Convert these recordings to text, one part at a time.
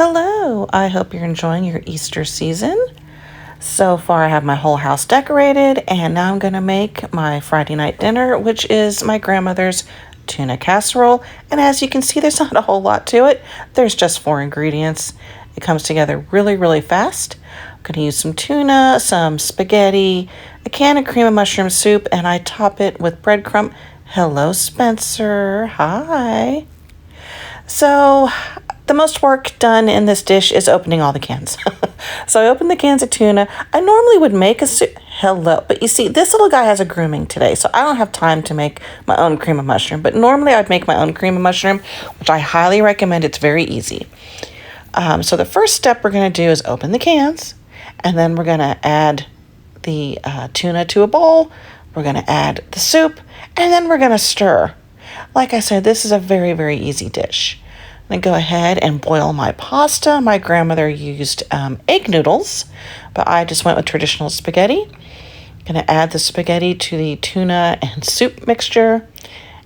Hello, I hope you're enjoying your Easter season. So far, I have my whole house decorated, and now I'm going to make my Friday night dinner, which is my grandmother's tuna casserole. And as you can see, there's not a whole lot to it. There's just 4 ingredients. It comes together really, really fast. I'm going to use some tuna, some spaghetti, a can of cream of mushroom soup, and I top it with breadcrumb. Hello, Spencer. Hi. So, the most work done in this dish is opening all the cans. So I opened the cans of tuna. I normally would make a soup. Hello. But you see, this little guy has a grooming today, so I don't have time to make my own cream of mushroom. But normally I'd make my own cream of mushroom, which I highly recommend. It's very easy. So the first step we're going to do is open the cans, and then we're going to add the tuna to a bowl. We're going to add the soup, and then we're going to stir. Like I said, this is a very, very easy dish. I'm going to go ahead and boil my pasta. My grandmother used egg noodles, but I just went with traditional spaghetti. I'm going to add the spaghetti to the tuna and soup mixture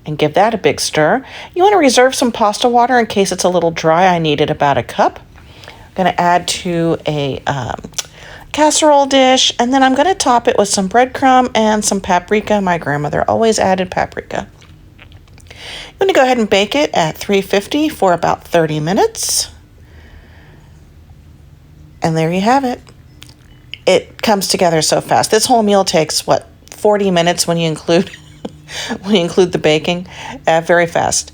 and give that a big stir. You want to reserve some pasta water in case it's a little dry. I needed about a cup. I'm going to add to a casserole dish, and then I'm going to top it with some breadcrumb and some paprika. My grandmother always added paprika. I'm going to go ahead and bake it at 350 for about 30 minutes. And there you have it. It comes together so fast. This whole meal takes, 40 minutes when you include the baking. Very fast.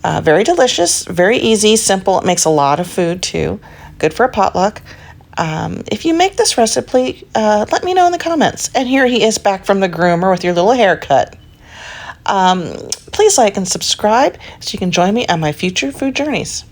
Very delicious, very easy, simple. It makes a lot of food too. Good for a potluck. If you make this recipe, let me know in the comments. And here he is back from the groomer with your little haircut. Please like and subscribe so you can join me on my future food journeys.